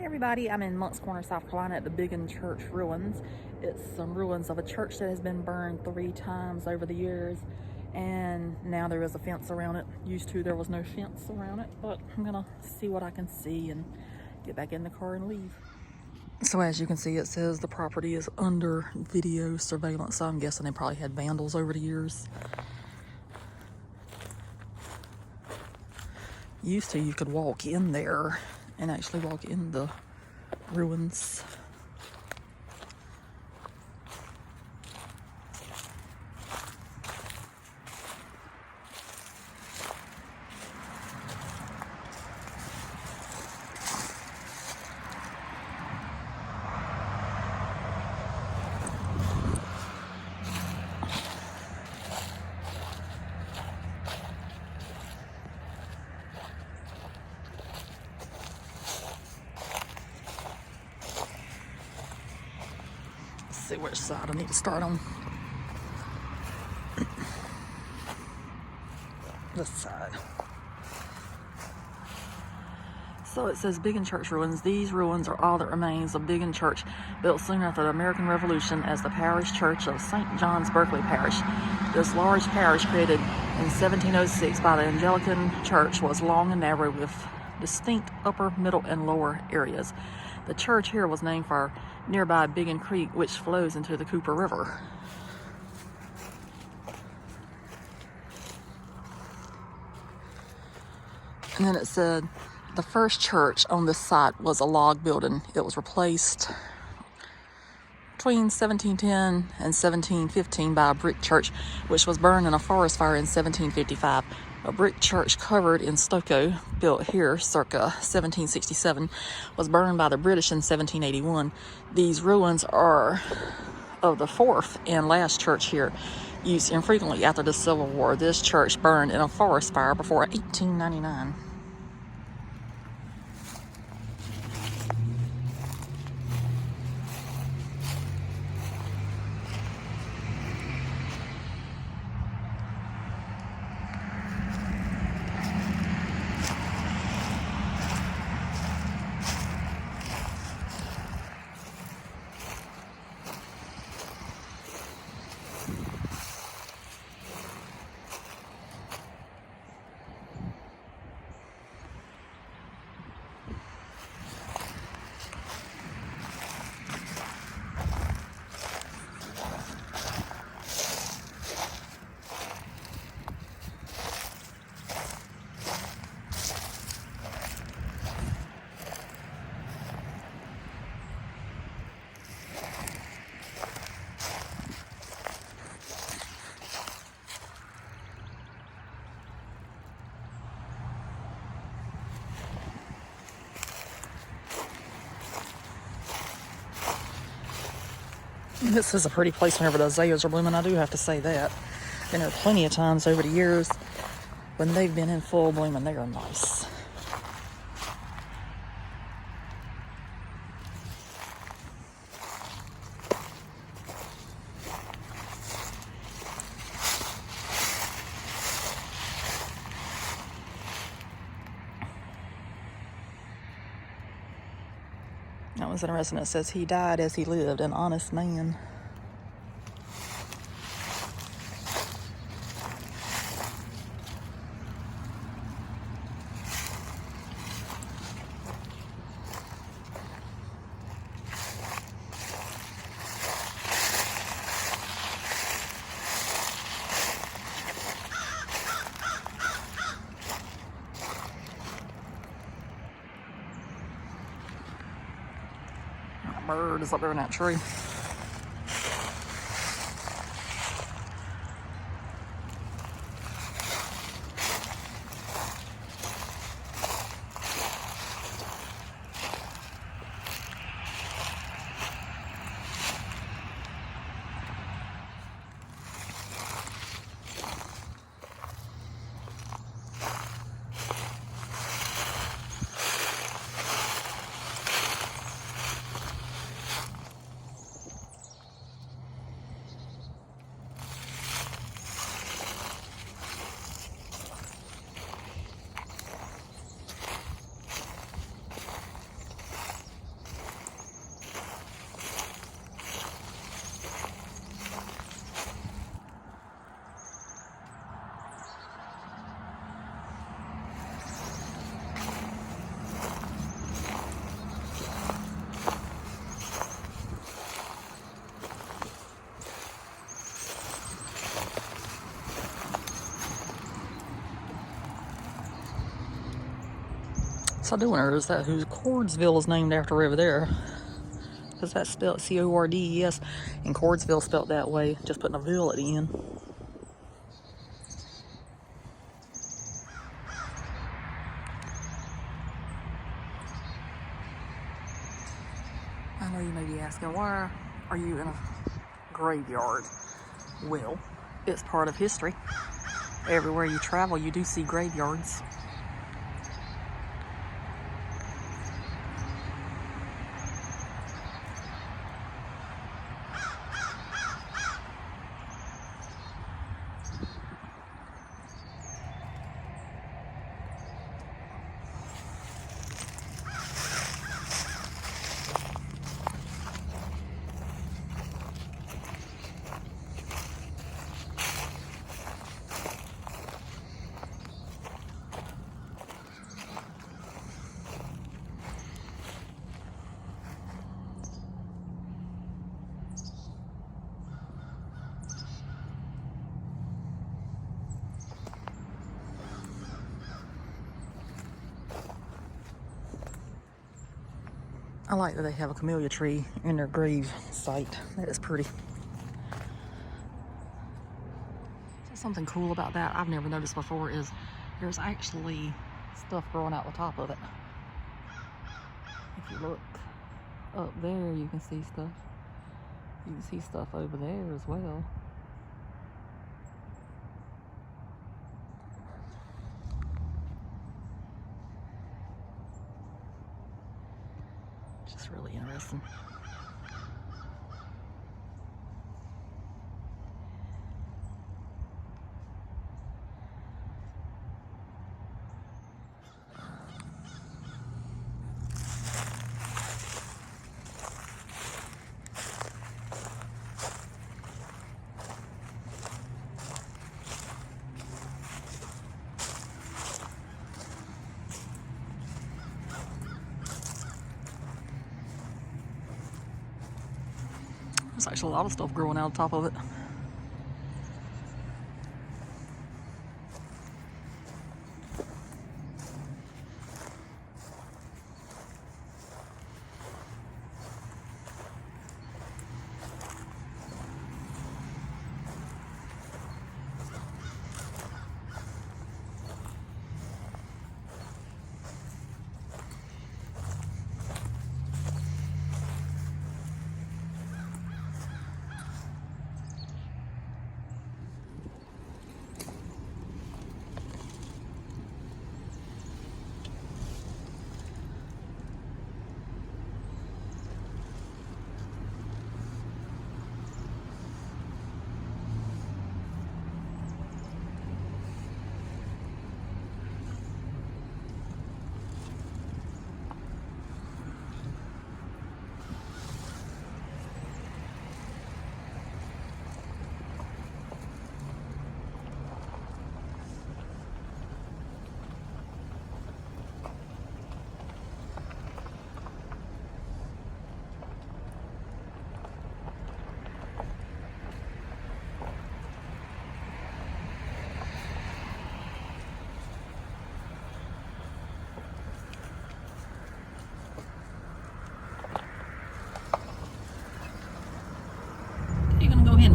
Hey everybody, I'm in Moncks Corner, South Carolina at the Biggin Church Ruins. It's some ruins of a church that has been burned 3 times over the years, and now there is a fence around it. Used to there was no fence around it, but I'm gonna see what I can see and get back in the car and leave. So as you can see, it says the property is under video surveillance, so I'm guessing they probably had vandals over the years. Used to you could walk in there and actually walk in the ruins. Let's see which side I need to start on. This side. So it says Biggin Church Ruins. These ruins are all that remains of Biggin Church, built soon after the American Revolution as the parish church of St. John's, Berkeley Parish. This large parish, created in 1706 by the Anglican Church, was long and narrow with distinct upper, middle, and lower areas. The church here was named for nearby Biggin Creek, which flows into the Cooper River. And then it said the first church on this site was a log building. It was replaced between 1710 and 1715 by a brick church, which was burned in a forest fire in 1755. A brick church covered in stucco, built here circa 1767, was burned by the British in 1781. These ruins are of the fourth and last church here, used infrequently after the Civil War. This church burned in a forest fire before 1899. This is a pretty place whenever the azaleas are blooming, I do have to say that. Been there plenty of times over the years when they've been in full bloom, and they are nice. That was interesting. It says he died as he lived, an honest man. A bird is up there in that tree. So I do wonder, is that who Cordsville is named after over there? Because that's spelled C-O-R-D-E-S, and Cordsville spelled that way, just putting a ville at the end. I know you may be asking, why are you in a graveyard? Well, it's part of history. Everywhere you travel, you do see graveyards. I like that they have a camellia tree in their grave site. That is pretty. So something cool about that I've never noticed before is there's actually stuff growing out the top of it. If you look up there, you can see stuff. You can see stuff over there as well. Just really interesting. There's actually a lot of stuff growing out the top of it.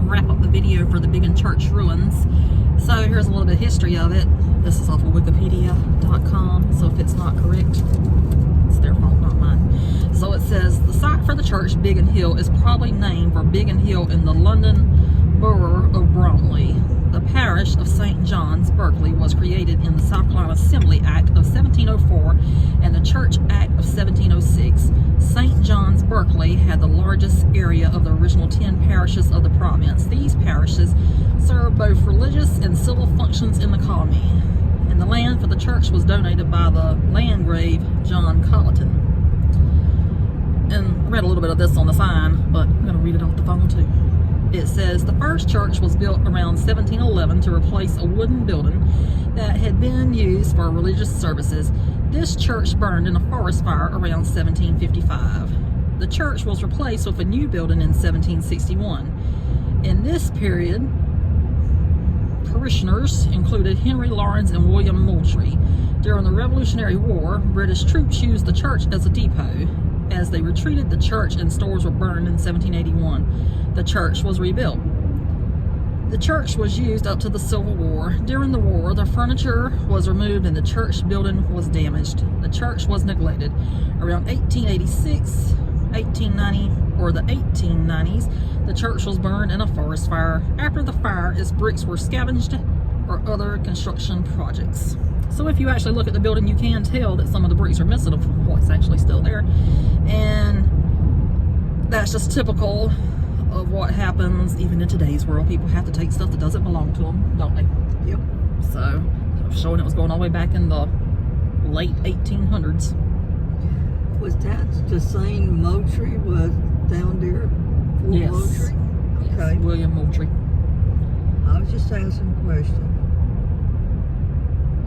Wrap up the video for the Biggin Church Ruins. So here's a little bit of history of it. This is off of wikipedia.com, so if it's not correct, it's their fault, not mine. So it says, the site for the church, Biggin Hill, is probably named for Biggin Hill in the London borough of Bromley. The parish of St. John's, Berkeley, was created in the South Carolina Assembly Act of 1704 and the Church Act of 1706. St. John's, Berkeley had the largest area of the original 10 parishes of the province. These parishes served both religious and civil functions in the colony. And the land for the church was donated by the Landgrave John Colleton. And I read a little bit of this on the sign, but I'm going to read it off the phone too. It says, the first church was built around 1711 to replace a wooden building that had been used for religious services. This church burned in a forest fire around 1755. The church was replaced with a new building in 1761. In this period, parishioners included Henry Lawrence and William Moultrie. During the Revolutionary War, British troops used the church as a depot. As they retreated, the church and stores were burned in 1781. The church was rebuilt. The church was used up to the Civil War. During the war, the furniture was removed and the church building was damaged. The church was neglected. Around 1886, 1890, or the 1890s, the church was burned in a forest fire. After the fire, its bricks were scavenged for other construction projects. So if you actually look at the building, you can tell that some of the bricks are missing of what's actually still there. And that's just typical of what happens even in today's world. People have to take stuff that doesn't belong to them, don't they? Yep. So, showing it was going all the way back in the late 1800s. Was that the same Moultrie was down there? Yes. Moultrie? Okay. Yes, William Moultrie. I was just asking a question.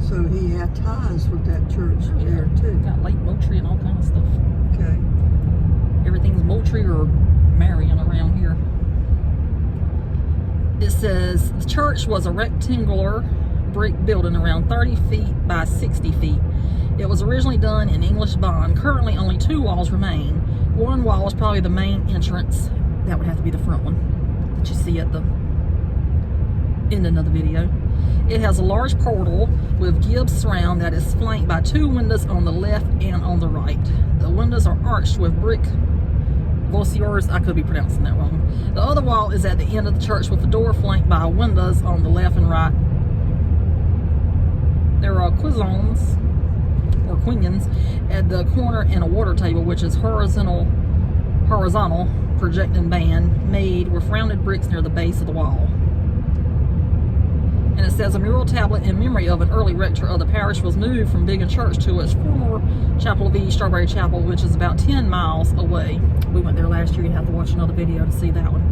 So he had ties with that church there too. Got late Moultrie and all kind of stuff. Okay. Everything's Moultrie or Marion around here. It says the church was a rectangular brick building around 30 feet by 60 feet. It was originally done in English bond. Currently only 2 walls remain. One wall is probably the main entrance. That would have to be the front one that you see at the end of another video. It has a large portal with gibbs surround that is flanked by 2 windows on the left and on the right. The windows are arched with brick voussoirs. I could be pronouncing that wrong. The other wall is at the end of the church with the door flanked by windows on the left and right. There are quizons or quinions at the corner and a water table, which is horizontal projecting band made with rounded bricks near the base of the wall. And it says a mural tablet in memory of an early rector of the parish was moved from Biggin Church to its former Chapel V, Strawberry Chapel, which is about 10 miles away. We went there last year. You'd have to watch another video to see that one.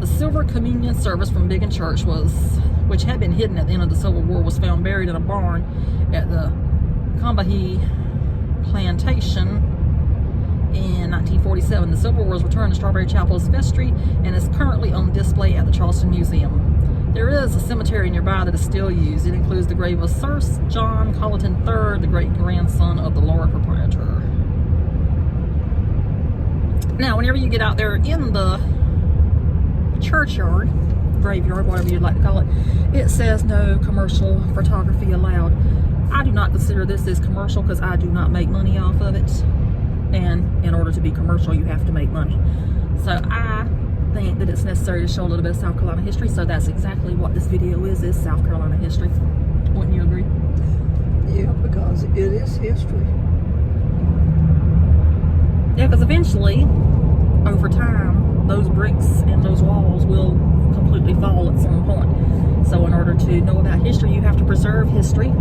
The silver communion service from Biggin Church, which had been hidden at the end of the Civil War, was found buried in a barn at the Combahee Plantation in 1947. The silver was returned to Strawberry Chapel's vestry and is currently on display at the Charleston Museum. There is a cemetery nearby that is still used. It includes the grave of Sir John Colleton III, the great-grandson of the Lord Proprietor. Now, whenever you get out there in the churchyard, graveyard, whatever you'd like to call it, it says no commercial photography allowed. I do not consider this as commercial because I do not make money off of it. And in order to be commercial, you have to make money. So I think that it's necessary to show a little bit of South Carolina history, so that's exactly what this video is South Carolina history. Wouldn't you agree? Yeah, because it is history. Yeah, because eventually, over time, those bricks and those walls will completely fall at some point. So in order to know about history, you have to preserve history.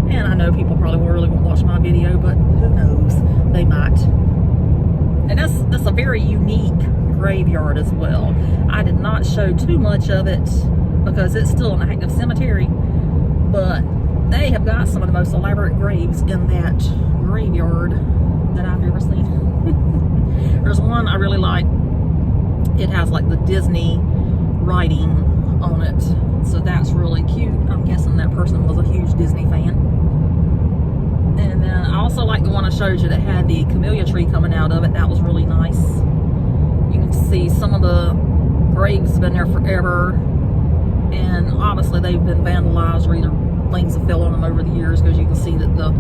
And I know people probably really won't watch my video, but who knows? They might. And that's a very unique graveyard as well. I did not show too much of it because it's still an active cemetery, but they have got some of the most elaborate graves in that graveyard that I've ever seen. There's one I really like. It has like the Disney writing on it, so that's really cute. I'm guessing that person was a huge Disney fan. And then I also like the one I showed you that had the camellia tree coming out of it. That was really nice. You can see some of the graves have been there forever, and obviously they've been vandalized or either things have fell on them over the years, because you can see that the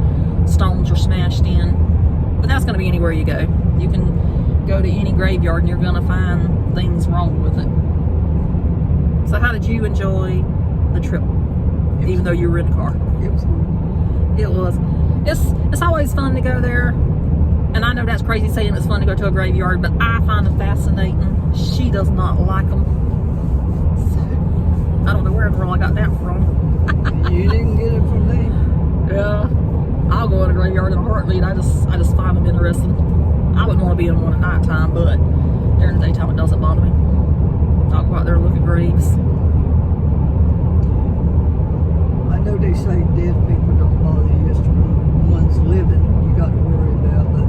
stones are smashed in. But that's going to be anywhere you go. You can go to any graveyard and you're going to find things wrong with it. So how did you enjoy the trip, even though you were in the car? It was fun. It was. It's always fun to go there. And I know that's crazy saying it's fun to go to a graveyard, but I find them fascinating. She does not like them. So, I don't know where in the world I got that from. You didn't get it from me. Yeah. I'll go in a graveyard in a heartbeat. I just find them interesting. I wouldn't want to be in one at nighttime, but during the daytime it doesn't bother me. I'll go out there and look at graves. I know they say dead people don't bother you, it's the ones living you got to worry about, but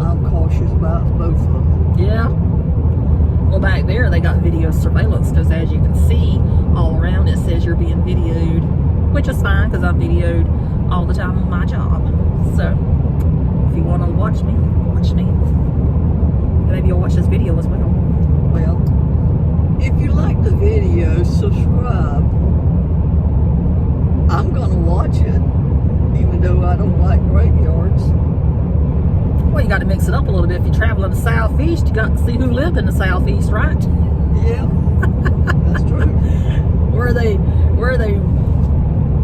I'm cautious about both of them. Yeah. Well, back there they got video surveillance, because as you can see all around it says you're being videoed which is fine because I videoed all the time on my job. So if you want to watch me, maybe you'll watch this video as well. Well, if you like the video, subscribe. I'm gonna watch it, even though I don't like graveyards. Well, you got to mix it up a little bit. If you travel in the southeast, you got to see who lived in the southeast, right? Yeah, that's true. Where they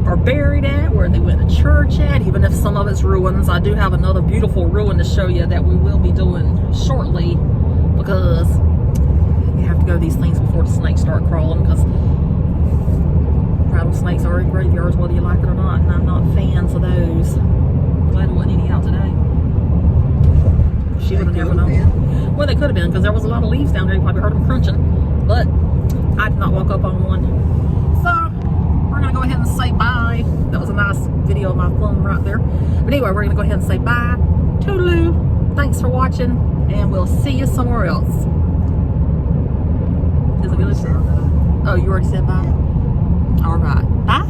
are buried at, where they went to church at, even if some of it's ruins. I do have another beautiful ruin to show you that we will be doing shortly, because you have to go to these things before the snakes start crawling, because rattlesnakes are in graveyards whether you like it or not, and I'm not fans of those. Glad there wasn't any out today. She would have never known. Well, they could have been, because there was a lot of leaves down there. You probably heard them crunching, but I did not walk up on one. So we're gonna go ahead and say bye. That was a nice video of my thumb right there. But anyway, we're gonna go ahead and say bye. Toodaloo. Thanks for watching, and we'll see you somewhere else. Is it good? Oh, you already said bye? All right. Bye.